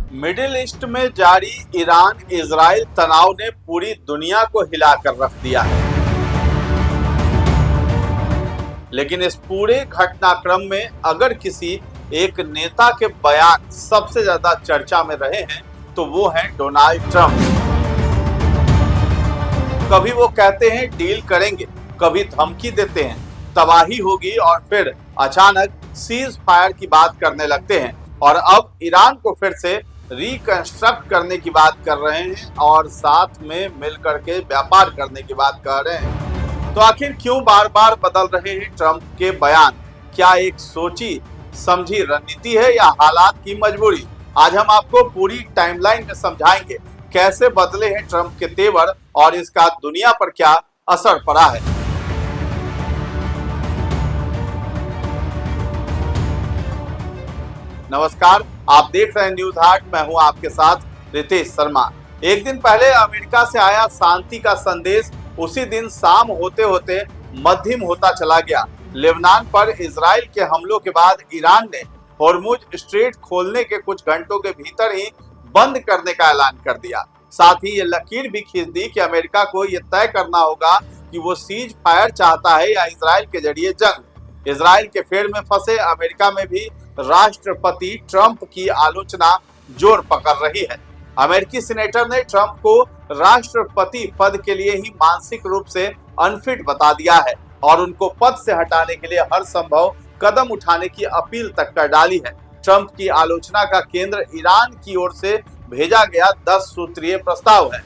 Middle east में जारी Iran Israel तनाव ने पूरी दुनिया को हिलाकर रख दिया है। लेकिन इस पूरे घटनाक्रम में अगर किसी एक नेता के बयान सबसे ज्यादा चर्चा में रहे हैं तो वो हैं डोनाल्ड ट्रंप। कभी वो कहते हैं डील करेंगे, कभी धमकी देते हैं तबाही होगी और फिर अचानक सीज फायर की बात करने लगते हैं और अब ईरान को फिर से रिकंस्ट्रक्ट करने की बात कर रहे हैं और साथ में मिलकर के व्यापार करने की बात कर रहे हैं। तो आखिर क्यों बार बार बदल रहे हैं ट्रंप के बयान? क्या एक सोची समझी रणनीति है या हालात की मजबूरी? आज हम आपको पूरी टाइमलाइन में समझाएंगे कैसे बदले हैं ट्रंप के तेवर और इसका दुनिया पर क्या असर पड़ा है। नमस्कार, आप देख रहे हैं न्यूज हाट। मैं हूं आपके साथ रितेश शर्मा। एक दिन पहले अमेरिका से आया शांति का संदेश उसी दिन शाम होते होते मध्यम होता चला गया। लेबनान पर इजराइल के हमलों के बाद ईरान ने होर्मुज स्ट्रेट खोलने के कुछ घंटों के भीतर ही बंद करने का ऐलान कर दिया। साथ ही ये लकीर भी खींच दी कि अमेरिका को ये तय करना होगा कि वो सीज फायर चाहता है या इजराइल के जरिए जंग। इजराइल के फेर में फंसे अमेरिका में भी राष्ट्रपति ट्रंप की आलोचना जोर पकड़ रही है। अमेरिकी सीनेटर ने ट्रंप को राष्ट्रपति पद के लिए ही मानसिक रूप से अनफिट बता दिया है और उनको पद से हटाने के लिए हर संभव कदम उठाने की अपील तक कर डाली है। ट्रंप की आलोचना का केंद्र ईरान की ओर से भेजा गया 10 सूत्रीय प्रस्ताव है।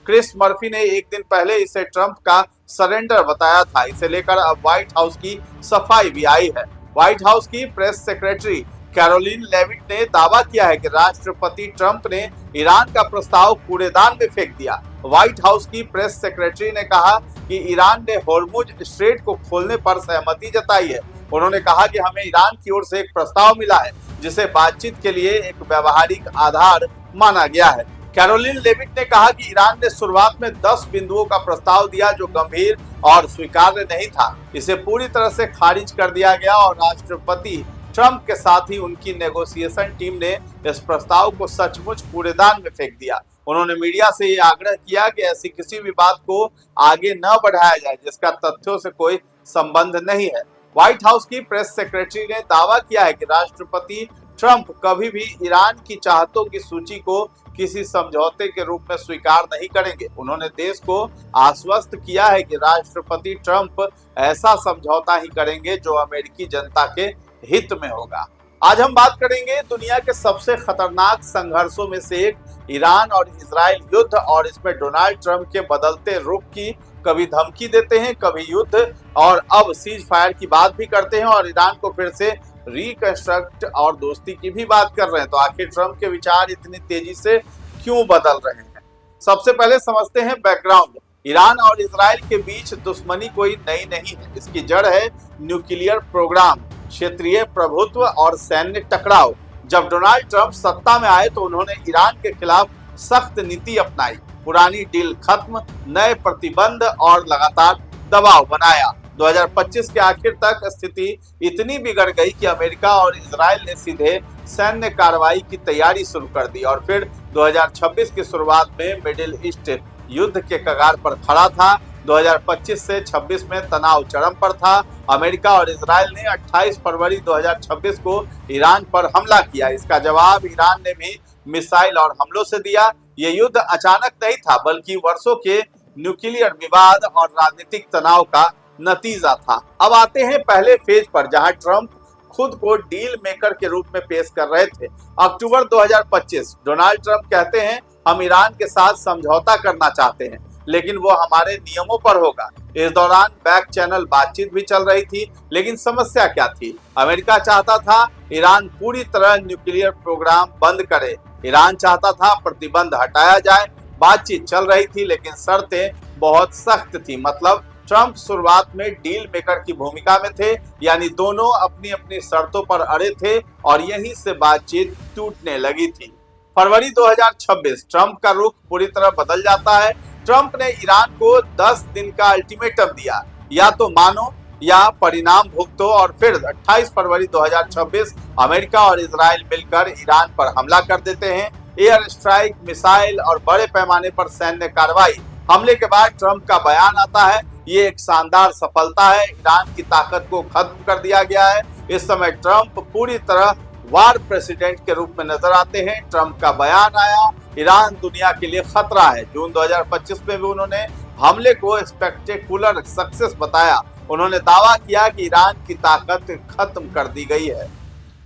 क्रिस मर्फी ने एक दिन पहले इसे ट्रंप का सरेंडर बताया था। इसे लेकर अब व्हाइट हाउस की सफाई भी आई है। व्हाइट हाउस की प्रेस सेक्रेटरी कैरोलिन लेविट ने दावा किया है कि राष्ट्रपति ट्रंप ने ईरान का प्रस्ताव कूड़ेदान में फेंक दिया। व्हाइट हाउस की प्रेस सेक्रेटरी ने कहा कि ईरान ने होर्मुज स्ट्रेट को खोलने पर सहमति जताई है। उन्होंने कहा कि हमें ईरान की ओर से एक प्रस्ताव मिला है जिसे बातचीत के लिए एक व्यावहारिक आधार माना गया है। कैरोलिन लेविट ने कहा कि ईरान ने शुरुआत में 10 बिंदुओं का प्रस्ताव दिया जो गंभीर और स्वीकार्य नहीं था। इसे पूरी तरह से खारिज कर दिया गया और राष्ट्रपति ट्रंप के साथ ही उनकी नेगोशिएशन टीम ने इस प्रस्ताव को सचमुच कूड़ेदान में फेंक दिया। उन्होंने मीडिया से ये आग्रह किया कि ऐसी किसी भी बात को आगे न बढ़ाया जाए जिसका तथ्यों से कोई संबंध नहीं है। व्हाइट हाउस की प्रेस सेक्रेटरी ने दावा किया है कि राष्ट्रपति ट्रंप कभी भी ईरान की चाहतों की सूची को किसी समझौते के रूप में स्वीकार नहीं करेंगे। उन्होंने देश को आश्वस्त किया है कि राष्ट्रपति ट्रंप ऐसा समझौता ही करेंगे जो अमेरिकी जनता के हित में होगा। आज हम बात करेंगे दुनिया के सबसे खतरनाक संघर्षों में से एक ईरान और इजराइल युद्ध और इसमें डोनाल्ड ट्रंप के बदलते रुख की। कभी धमकी देते हैं, कभी युद्ध और अब सीज फायर की बात भी करते हैं और ईरान को फिर से रिकंस्ट्रक्ट और दोस्ती की भी बात कर रहे हैं। तो आखिर ट्रंप के विचार इतनी तेजी से क्यों बदल रहे हैं? सबसे पहले समझते हैं बैकग्राउंड। ईरान और इजराइल के बीच दुश्मनी कोई नई नहीं है। इसकी जड़ है न्यूक्लियर प्रोग्राम, क्षेत्रीय प्रभुत्व और सैन्य टकराव। जब डोनाल्ड ट्रंप सत्ता में आए तो उन्होंने ईरान के खिलाफ सख्त नीति अपनाई। पुरानी डील खत्म, नए प्रतिबंध और लगातार दबाव बनाया। 2025 के आखिर तक स्थिति इतनी बिगड़ गई कि अमेरिका और इजराइल ने सीधे सैन्य कार्रवाई की तैयारी शुरू कर दी और फिर 2026 की शुरुआत में मिडिल ईस्ट युद्ध के कगार पर खड़ा था। 2025 से 26 में तनाव चरम पर था। अमेरिका और इजराइल ने 28 फरवरी 2026 को ईरान पर हमला किया। इसका जवाब ईरान ने भी मिसाइल और हमलों से दिया। ये युद्ध अचानक नहीं था बल्कि वर्षों के न्यूक्लियर विवाद और राजनीतिक तनाव का नतीजा था। अब आते हैं पहले फेज पर जहां ट्रंप खुद को डील मेकर के रूप में पेश कर रहे थे। अक्टूबर 2025 डोनाल्ड ट्रंप कहते हैं हम ईरान के साथ समझौता करना चाहते हैं लेकिन वो हमारे नियमों पर होगा। इस दौरान बैक चैनल बातचीत भी चल रही थी। लेकिन समस्या क्या थी? अमेरिका चाहता था ईरान पूरी तरह न्यूक्लियर प्रोग्राम बंद करे। ईरान चाहता था प्रतिबंध हटाया जाए। बातचीत चल रही थी लेकिन शर्तें बहुत सख्त थी। मतलब ट्रंप शुरुआत में डील मेकर की भूमिका में थे, यानी दोनों अपनी अपनी शर्तों पर अड़े थे और यहीं से बातचीत टूटने लगी थी। फरवरी 2026 ट्रंप का रुख पूरी तरह बदल जाता है। ट्रंप ने ईरान को 10 दिन का अल्टीमेटम दिया, या तो मानो या परिणाम भुगतो। और फिर 28 फरवरी 2026 अमेरिका और इजराइल मिलकर ईरान पर हमला कर देते हैं। एयर स्ट्राइक, मिसाइल और बड़े पैमाने पर सैन्य कार्रवाई। हमले के बाद ट्रंप का बयान आता है, ये एक शानदार सफलता है, ईरान की ताकत को खत्म कर दिया गया है। इस समय ट्रंप पूरी तरह वार प्रेसिडेंट के रूप में नजर आते हैं। ट्रंप का बयान आया, ईरान दुनिया के लिए खतरा है। जून 2025 में भी उन्होंने हमले को स्पेक्टेकुलर सक्सेस बताया। उन्होंने दावा किया कि ईरान की ताकत खत्म कर दी गई है।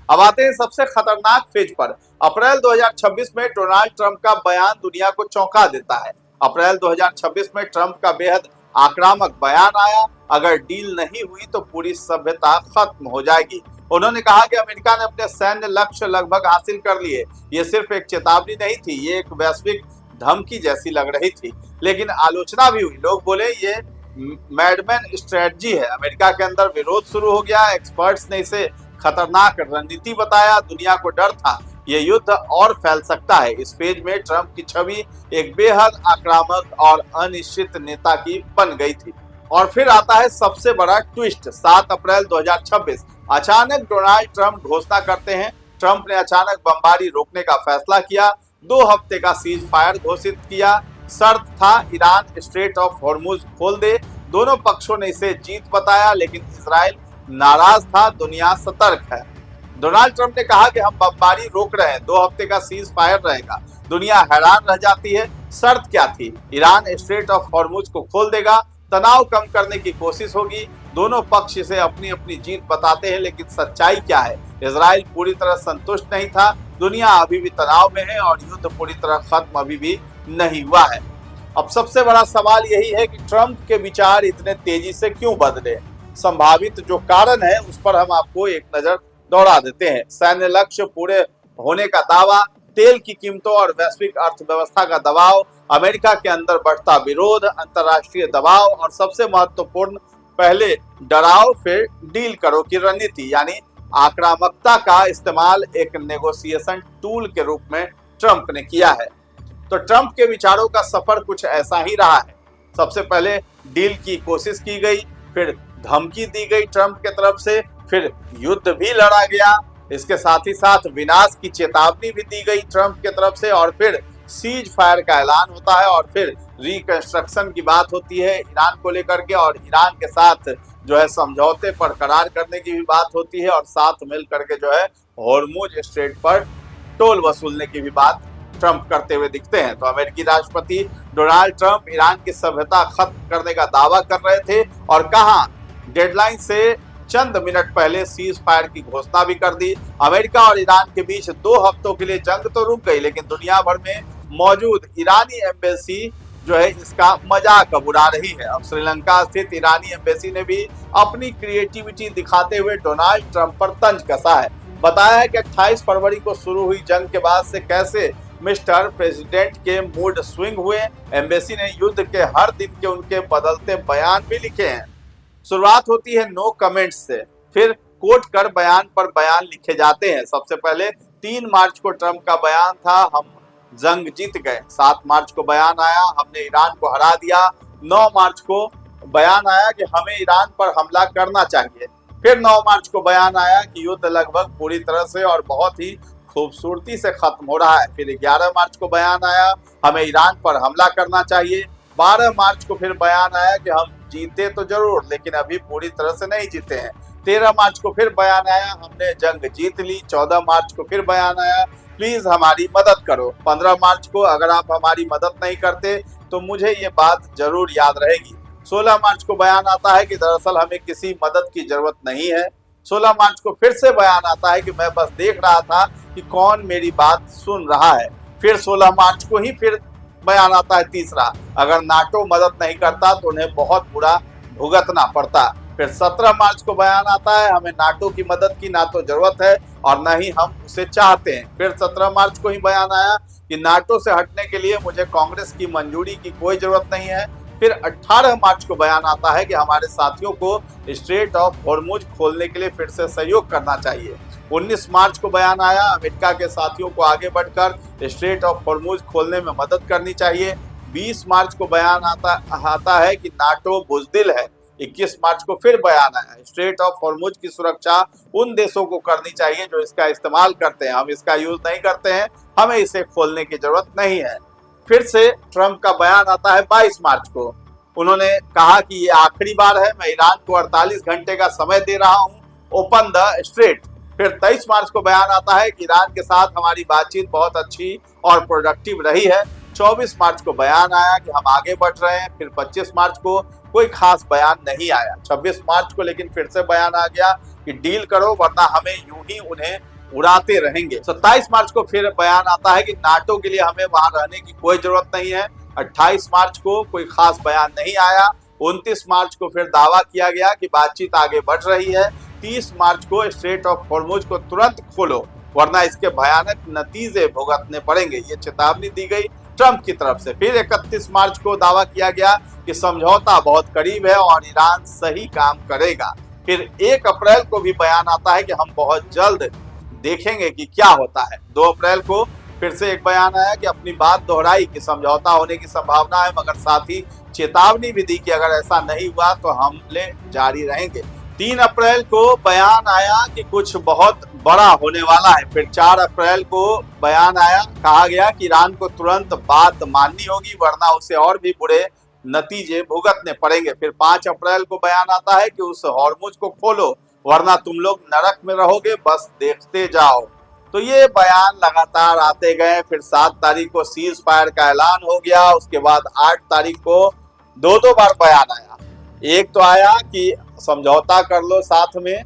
अब आते हैं सबसे खतरनाक फेज पर। अप्रैल 2026 में डोनाल्ड ट्रंप का बयान दुनिया को चौंका देता है। अप्रैल 2026 में ट्रंप का बेहद आक्रामक बयान आया, अगर डील नहीं हुई तो पूरी सभ्यता खत्म हो जाएगी। उन्होंने कहा कि अमेरिका ने अपने सैन्य लक्ष्य लगभग हासिल कर लिए। ये सिर्फ एक चेतावनी नहीं थी, ये एक वैश्विक धमकी जैसी लग रही थी। लेकिन आलोचना भी हुई, लोग बोले ये मैडमैन स्ट्रेटजी है। अमेरिका के अंदर विरोध शुरू हो गया, एक्सपर्ट्स ने इसे खतरनाक रणनीति बताया, दुनिया को डर था ये युद्ध और फैल सकता है। इस फेज में ट्रंप की छवि एक बेहद आक्रामक और अनिश्चित नेता की बन गई थी। और फिर आता है सबसे बड़ा ट्विस्ट। 7 अप्रैल 2026 अचानक डोनाल्ड ट्रंप घोषणा करते हैं। ट्रंप ने अचानक बमबारी रोकने का फैसला किया, 2 हफ्ते का सीज फायर घोषित किया। शर्त था ईरान स्ट्रेट ऑफ हॉर्मुज खोल दे। दोनों पक्षों ने इसे जीत बताया, लेकिन इजराइल नाराज था, दुनिया सतर्क है। डोनाल्ड ट्रंप ने कहा कि हम बमबारी रोक रहे हैं, 2 हफ्ते का सीज फायर रहेगा। दुनिया हैरान रह जाती है। शर्त क्या थी? ईरान स्ट्रेट ऑफ हॉर्मुज को खोल देगा, तनाव कम करने की कोशिश होगी। दोनों पक्ष इसे अपनी अपनी जीत बताते हैं, लेकिन सच्चाई क्या है? इजराइल पूरी तरह संतुष्ट नहीं था, दुनिया अभी भी तनाव में है और युद्ध पूरी तरह खत्म अभी भी नहीं हुआ है। अब सबसे बड़ा सवाल यही है कि ट्रंप के विचार इतने तेजी से क्यों बदले? संभावित जो कारण है उस पर हम आपको एक नजर दौड़ा देते हैं। सैन्य लक्ष्य पूरे होने का दावा, तेल की कीमतों और वैश्विक अर्थव्यवस्था का दबाव, अमेरिका के अंदर बढ़ता विरोध, अंतर्राष्ट्रीय दबाव और सबसे महत्वपूर्ण पहले डराओ फिर डील करो की रणनीति, यानी आक्रामकता का इस्तेमाल एक नेगोशिएशन टूल के रूप में ट्रंप ने किया है। तो ट्रंप के विचारों का सफर कुछ ऐसा ही रहा है। सबसे पहले डील की कोशिश की गई, फिर धमकी दी गई ट्रंप के तरफ से, फिर युद्ध भी लड़ा गया, इसके साथ ही साथ विनाश की चेतावनी भी दी गई ट्रंप के तरफ से, और फिर सीज फायर का ऐलान होता है, और फिर रिकंस्ट्रक्शन की बात होती है ईरान को लेकर के, और ईरान के साथ जो है समझौते पर करार करने की भी बात होती है, और साथ मिल करके जो है हॉर्मुज स्ट्रेट पर टोल वसूलने की भी बात ट्रंप करते हुए दिखते हैं। तो अमेरिकी राष्ट्रपति डोनाल्ड ट्रंप ईरान की सभ्यता खत्म करने का दावा कर रहे थे, और कहा डेडलाइन से चंद मिनट पहले सीज फायर की घोषणा भी कर दी। अमेरिका और ईरान के बीच 2 हफ्तों के लिए जंग तो रुक गई, लेकिन दुनिया भर में मौजूद ईरानी एम्बेसी जो है इसका मजाक अब उड़ा रही है। अब श्रीलंका स्थित ईरानी एम्बेसी ने भी अपनी क्रिएटिविटी दिखाते हुए डोनाल्ड ट्रंप पर तंज कसा है। बताया है कि 28 फरवरी को शुरू हुई जंग के बाद से कैसे मिस्टर प्रेसिडेंट के मूड स्विंग हुए। एम्बेसी ने युद्ध के हर दिन के उनके बदलते बयान भी लिखे हैं। शुरुआत होती है नो कमेंट्स से, फिर कोट कर बयान पर बयान लिखे जाते हैं। सबसे पहले 3 मार्च को ट्रंप का बयान था, हम जंग जीत गए। 7 मार्च को बयान आया, हमने ईरान को हरा दिया। 9 मार्च को बयान आया कि हमें ईरान पर हमला करना चाहिए। फिर 9 मार्च को बयान आया कि युद्ध लगभग पूरी तरह से और बहुत ही खूबसूरती से खत्म हो रहा है। फिर 11 मार्च को बयान आया, हमें ईरान पर हमला करना चाहिए। 12 मार्च को फिर बयान आया कि हम जीते तो जरूर, लेकिन अभी पूरी तरह से नहीं जीते हैं। 13 मार्च को फिर बयान आया, हमने जंग जीत ली। 14 मार्च को फिर बयान आया, प्लीज हमारी मदद करो। 15 मार्च को अगर आप हमारी मदद नहीं करते तो मुझे ये बात जरूर याद रहेगी। 16 मार्च को बयान आता है कि दरअसल हमें किसी मदद की जरूरत नहीं है। 16 मार्च को फिर से बयान आता है कि मैं बस देख रहा था कि कौन मेरी बात सुन रहा है। फिर 16 मार्च को ही फिर बयान आता है तीसरा, अगर नाटो मदद नहीं करता तो उन्हें बहुत बुरा भुगतना पड़ता। फिर 17 मार्च को बयान आता है, हमें नाटो की मदद की ना तो जरूरत है और न ही हम उसे चाहते हैं। फिर 17 मार्च को ही बयान आया कि नाटो से हटने के लिए मुझे कांग्रेस की मंजूरी की कोई जरूरत नहीं है। फिर 18 मार्च को बयान आता है कि हमारे साथियों को स्ट्रेट ऑफ हॉर्मुज खोलने के लिए फिर से सहयोग करना चाहिए। 19 मार्च को बयान आया, अमेरिका के साथियों को आगे बढ़कर स्ट्रेट ऑफ हॉर्मुज खोलने में मदद करनी चाहिए। 20 मार्च को बयान आता है कि नाटो बुजदिल है। 21 मार्च को फिर बयान आया, स्ट्रेट ऑफ हॉर्मुज की सुरक्षा उन देशों को करनी चाहिए जो इसका इस्तेमाल करते हैं, हम इसका यूज नहीं करते हैं, हमें इसे खोलने की जरूरत नहीं है। फिर से ट्रंप का बयान आता है 22 मार्च को। उन्होंने कहा कि ये आखिरी बार है, मैं ईरान को 48 घंटे का समय दे रहा हूं, ओपन द स्ट्रेट। फिर 23 मार्च को बयान आता है कि ईरान के साथ हमारी बातचीत बहुत अच्छी और प्रोडक्टिव रही है। 24 मार्च को बयान आया कि हम आगे बढ़ रहे हैं। फिर 25 मार्च को कोई खास बयान नहीं आया। 26 मार्च को लेकिन फिर से बयान आ गया कि डील करो वरना हमें यूं ही उन्हें उड़ाते रहेंगे। 27 मार्च को फिर बयान आता है कि नाटो के लिए हमें वहां रहने की कोई जरूरत नहीं है। 28 मार्च को कोई खास बयान नहीं आया। 29 मार्च को फिर दावा किया गया कि बातचीत आगे बढ़ रही है। 30 मार्च को स्ट्रेट ऑफ हॉर्मुज को तुरंत खोलो वरना इसके भयानक नतीजे भुगतने पड़ेंगे, ये चेतावनी दी गई ट्रंप की तरफ से। फिर 31 मार्च को दावा किया गया कि समझौता बहुत करीब है और ईरान सही काम करेगा। फिर 1 अप्रैल को भी बयान आता है कि हम बहुत जल्द देखेंगे कि क्या होता है। 2 अप्रैल को फिर से एक बयान आया कि अपनी बात दोहराई कि समझौता होने की संभावना है, मगर साथ ही चेतावनी भी दी कि अगर ऐसा नहीं हुआ तो हमले जारी रहेंगे। 3 अप्रैल को बयान आया कि कुछ बहुत बड़ा होने वाला है। फिर 4 अप्रैल को बयान आया, कहा गया कि ईरान को तुरंत बात माननी होगी वरना उसे और भी बुरे नतीजे भुगतने पड़ेंगे। फिर 5 अप्रैल को बयान आता है कि उस हॉर्मुज को खोलो वरना तुम लोग नरक में रहोगे, बस देखते जाओ। तो ये बयान लगातार आते गए। फिर 7 तारीख को सीज फायर का ऐलान हो गया। उसके बाद 8 तारीख को 2 बार बयान आया। एक तो आया कि समझौता कर लो साथ में,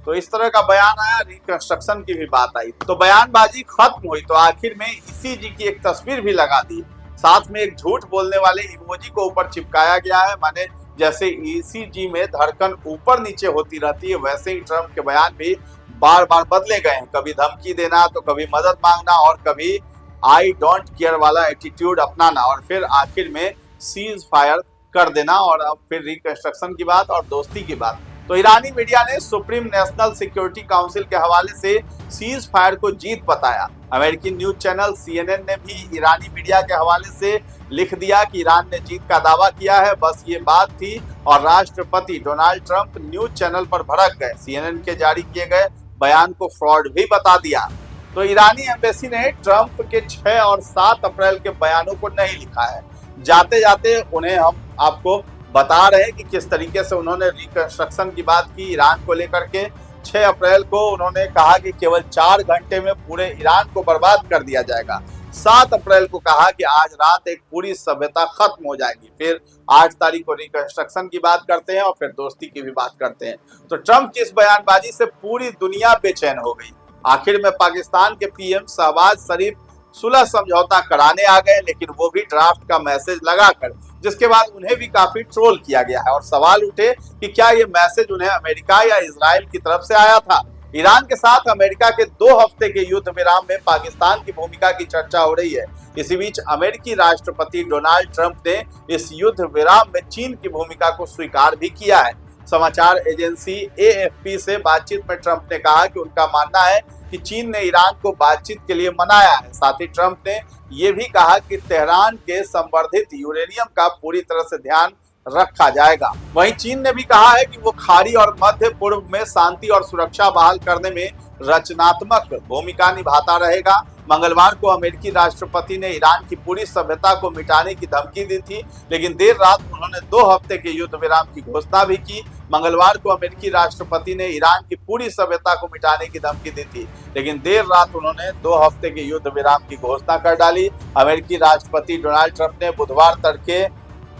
तो इस तरह का बयान आया। रिकंस्ट्रक्शन की भी बात आई तो बयानबाजी खत्म हुई। तो आखिर में ईसीजी की एक तस्वीर भी लगा दी, साथ में एक झूठ बोलने वाले इमोजी को ऊपर चिपकाया गया है। माने जैसे ईसीजी में धड़कन ऊपर नीचे होती रहती है, वैसे ही ट्रंप के बयान भी बार बार बदले गए हैं। कभी धमकी देना, तो कभी मदद मांगना और कभी आई डोंट केयर वाला एटीट्यूड अपनाना और फिर आखिर में सीज फायर कर देना और अब फिर रिकंस्ट्रक्शन की बात और दोस्ती की बात। तो ईरानी मीडिया ने सुप्रीम नेशनल सिक्योरिटी काउंसिल के हवाले से सीज फायर को जीत बताया। अमेरिकी न्यूज चैनल CNN ने भी ईरानी मीडिया के हवाले से लिख दिया कि ईरान ने जीत का दावा किया है, बस ये बात थी, और राष्ट्रपति डोनाल्ड ट्रंप न्यूज चैनल पर भड़क गए। CNN के जारी किए गए बयान को फ्रॉड भी बता दिया। तो ईरानी एम्बेसी ने ट्रंप के 6 और 7 अप्रैल के बयानों को नहीं लिखा है। जाते जाते उन्हें हम आपको बता रहे हैं कि किस तरीके से उन्होंने रिकंस्ट्रक्शन की बात की ईरान को लेकर के। 6 अप्रैल को उन्होंने कहा कि केवल 4 घंटे में पूरे ईरान को बर्बाद कर दिया जाएगा। 7 अप्रैल को कहा कि आज रात एक पूरी सभ्यता खत्म हो जाएगी। फिर 8 तारीख को रिकंस्ट्रक्शन की बात करते हैं और फिर दोस्ती की भी बात करते हैं। तो ट्रंप की इस बयानबाजी से पूरी दुनिया बेचैन हो गई। आखिर में पाकिस्तान के पीएम शहबाज शरीफ सुलह समझौता कराने आ गए, लेकिन वो भी ड्राफ्ट का मैसेज लगाकर, जिसके बाद उन्हें भी काफी ट्रोल किया गया है और सवाल उठे कि क्या ये मैसेज उन्हें अमेरिका या इजराइल की तरफ से आया था। ईरान के साथ अमेरिका के 2 हफ्ते के युद्ध विराम में पाकिस्तान की भूमिका की चर्चा हो रही है। इसी बीच अमेरिकी राष्ट्रपति डोनाल्ड ट्रंप ने इस युद्ध विराम में चीन की भूमिका को स्वीकार भी किया है। समाचार एजेंसी AFP से बातचीत में ट्रंप ने कहा कि उनका मानना है कि चीन ने ईरान को बातचीत के लिए मनाया है। साथ ही ट्रंप ने यह भी कहा कि तेहरान के संवर्धित यूरेनियम का पूरी तरह से ध्यान रखा जाएगा। वहीं चीन ने भी कहा है कि वो खाड़ी और मध्य पूर्व में शांति और सुरक्षा बहाल करने में रचनात्मक भूमिका निभाता रहेगा। मंगलवार को अमेरिकी राष्ट्रपति ने ईरान की पूरी सभ्यता को मिटाने की धमकी दी थी, लेकिन देर रात उन्होंने 2 हफ्ते के युद्ध विराम की घोषणा भी की। मंगलवार को अमेरिकी राष्ट्रपति ने ईरान की पूरी सभ्यता को मिटाने की धमकी दी थी, लेकिन देर रात उन्होंने 2 हफ्ते के युद्ध विराम की घोषणा कर डाली। अमेरिकी राष्ट्रपति डोनाल्ड ट्रंप ने बुधवार तड़के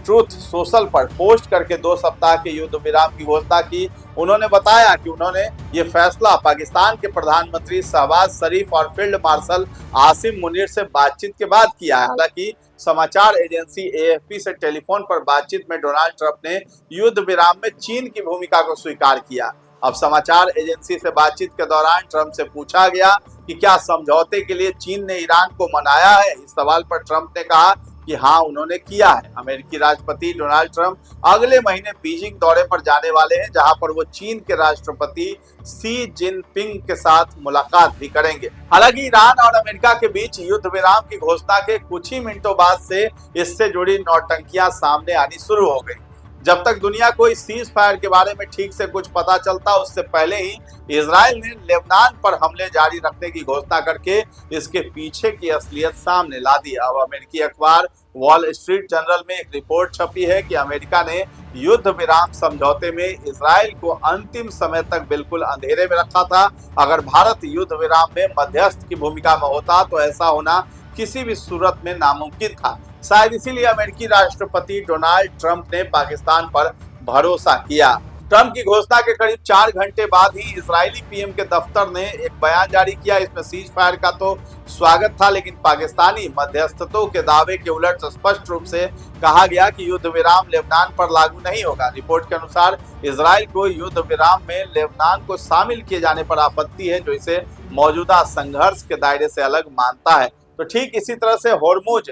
ट्रूथ सोशल पर पोस्ट करके 2 सप्ताह के युद्ध विराम की घोषणा की। उन्होंने बताया कि उन्होंने ये फैसला पाकिस्तान के प्रधानमंत्री शहबाज शरीफ और फील्ड मार्शल आसिम मुनीर से बातचीत के बाद किया है। हालांकि समाचार एजेंसी AFP से टेलीफोन पर बातचीत में डोनाल्ड ट्रंप ने युद्ध विराम में चीन की भूमिका को स्वीकार किया। अब समाचार एजेंसी से बातचीत के दौरान ट्रंप से पूछा गया कि क्या समझौते के लिए चीन ने ईरान को मनाया है। इस सवाल पर ट्रंप ने कहा कि हाँ, उन्होंने किया है। अमेरिकी राष्ट्रपति डोनाल्ड ट्रंप अगले महीने बीजिंग दौरे पर जाने वाले हैं, जहां पर वो चीन के राष्ट्रपति शी जिनपिंग के साथ मुलाकात भी करेंगे। हालांकि ईरान और अमेरिका के बीच युद्ध विराम की घोषणा के कुछ ही मिनटों बाद से इससे जुड़ी नौटंकियां सामने आनी शुरू हो गई। जब तक दुनिया को इस सीज फायर के बारे में ठीक से कुछ पता चलता, उससे पहले ही इजराइल ने लेबनान पर हमले जारी रखने की घोषणा करके इसके पीछे की असलियत सामने ला दी। अब अमेरिकी अखबार वॉल स्ट्रीट जर्नल में एक रिपोर्ट छपी है कि अमेरिका ने युद्ध विराम समझौते में इजराइल को अंतिम समय तक बिल्कुल अंधेरे में रखा था। अगर भारत युद्ध विराम में मध्यस्थ की भूमिका में होता तो ऐसा होना किसी भी सूरत में नामुमकिन था। शायद इसीलिए अमेरिकी राष्ट्रपति डोनाल्ड ट्रंप ने पाकिस्तान पर भरोसा किया। ट्रंप की घोषणा के करीब 4 घंटे बाद ही इजरायली पीएम के दफ्तर ने एक बयान जारी किया। इसमें सीज फायर का तो स्वागत था, लेकिन पाकिस्तानी मध्यस्थतों के दावे के उलट स्पष्ट रूप से कहा गया कि युद्ध विराम लेबनान पर लागू नहीं होगा। रिपोर्ट के अनुसार इजराइल को युद्ध विराम में लेबनान को शामिल किए जाने पर आपत्ति है, जो इसे मौजूदा संघर्ष के दायरे से अलग मानता है। तो ठीक इसी तरह से होर्मुज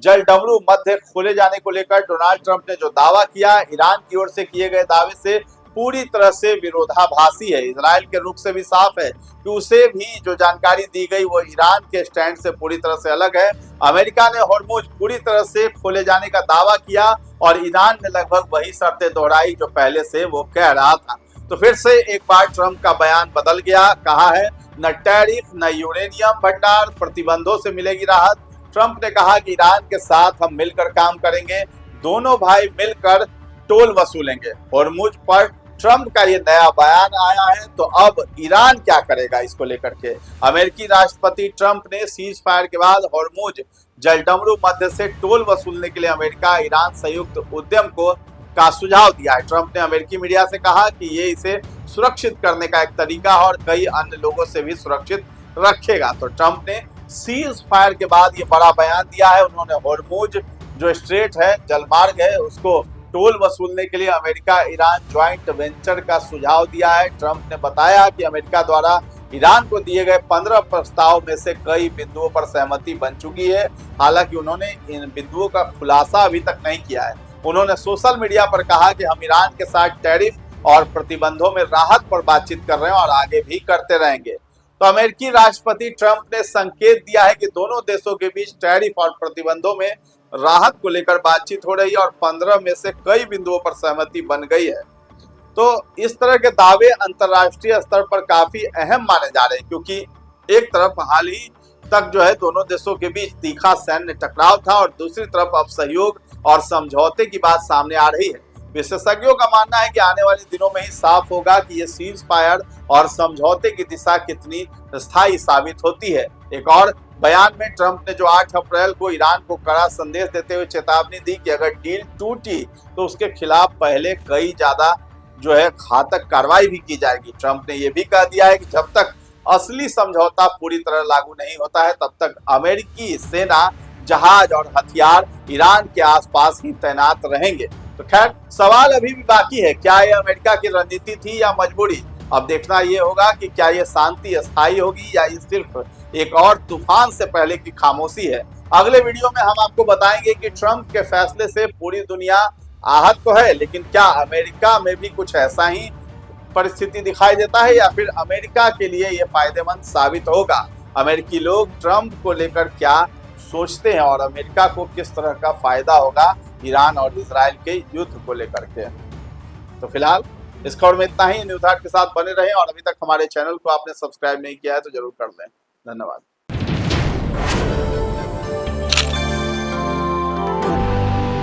जलडमरू मध्य खोले जाने को लेकर डोनाल्ड ट्रंप ने जो दावा किया, ईरान की ओर से किए गए दावे से पूरी तरह से विरोधाभासी है। इजराइल के रुख से भी साफ है कि उसे भी जो जानकारी दी गई वो ईरान के स्टैंड से पूरी तरह से अलग है। अमेरिका ने होर्मुज पूरी तरह से खोले जाने का दावा किया और ईरान ने लगभग वही शर्तें दोहराई जो पहले से वो कह रहा था। तो फिर से एक बार ट्रंप का बयान बदल गया। कहा है न टैरिफ न यूरेनियम भंडार, प्रतिबंधों से मिलेगी राहत। ट्रंप ने कहा कि ईरान के साथ हम मिलकर काम करेंगे, दोनों भाई मिलकर टोल वसूलेंगे। होर्मुज पर ट्रंप का ये नया बयान आया है, तो अब ईरान क्या करेगा इसको लेकर के। अमेरिकी राष्ट्रपति ट्रंप ने सीज फायर के बाद होर्मुज जलडमरू मध्य से टोल वसूलने के लिए अमेरिका ईरान संयुक्त उद्यम का सुझाव दिया है। ट्रंप ने अमेरिकी मीडिया से कहा कि ये इसे सुरक्षित करने का एक तरीका है और कई अन्य लोगों से भी सुरक्षित रखेगा। तो ट्रंप ने सीज फायर के बाद ये बड़ा बयान दिया है। उन्होंने होर्मुज जो स्ट्रेट है, जलमार्ग है, उसको टोल वसूलने के लिए अमेरिका ईरान ज्वाइंट वेंचर का सुझाव दिया है। ट्रंप ने बताया कि अमेरिका द्वारा ईरान को दिए गए 15 प्रस्ताव में से कई बिंदुओं पर सहमति बन चुकी है। हालांकि उन्होंने इन बिंदुओं का खुलासा अभी तक नहीं किया है। उन्होंने सोशल मीडिया पर कहा कि हम ईरान के साथ टैरिफ और प्रतिबंधों में राहत पर बातचीत कर रहे हैं और आगे भी करते रहेंगे। तो अमेरिकी राष्ट्रपति ट्रंप ने संकेत दिया है कि दोनों देशों के बीच टैरिफ और प्रतिबंधों में राहत को लेकर बातचीत हो रही है और 15 में से कई बिंदुओं पर सहमति बन गई है। तो इस तरह के दावे अंतर्राष्ट्रीय स्तर पर काफी अहम माने जा रहे हैं, क्योंकि एक तरफ हाल ही तक जो है दोनों देशों के बीच तीखा सैन्य टकराव था और दूसरी तरफ अब सहयोग और समझौते की बात सामने आ रही है। विशेषज्ञों का मानना है कि आने वाले दिनों में ही साफ होगा कि ये सीज फायर और समझौते की दिशा कितनी स्थायी साबित होती है। एक और बयान में ट्रंप ने जो 8 अप्रैल को ईरान को कड़ा संदेश देते हुए चेतावनी दी कि अगर डील टूटी तो उसके खिलाफ पहले कई ज्यादा जो है घातक कार्रवाई भी की जाएगी। ट्रंप ने यह भी कह दिया है कि जब तक असली समझौता पूरी तरह लागू नहीं होता है तब तक अमेरिकी सेना, जहाज और हथियार ईरान के आसपास ही तैनात रहेंगे। तो खैर सवाल अभी भी बाकी है, क्या यह अमेरिका की रणनीति थी या मजबूरी। अब देखना यह होगा कि क्या यह शांति स्थायी होगी या ये सिर्फ एक और तूफान से पहले की खामोशी है। अगले वीडियो में हम आपको बताएंगे कि ट्रंप के फैसले से पूरी दुनिया आहत तो है, लेकिन क्या अमेरिका में भी कुछ ऐसा ही परिस्थिति दिखाई देता है या फिर अमेरिका के लिए यह फायदेमंद साबित होगा। अमेरिकी लोग ट्रंप को लेकर क्या सोचते हैं और अमेरिका को किस तरह का फायदा होगा ईरान और इजराइल के युद्ध को लेकर के। तो फिलहाल इस खबर में इतना ही। न्यूज़ हाट के साथ बने रहें और अभी तक हमारे चैनल को आपने सब्सक्राइब नहीं किया है तो जरूर कर लें। धन्यवाद।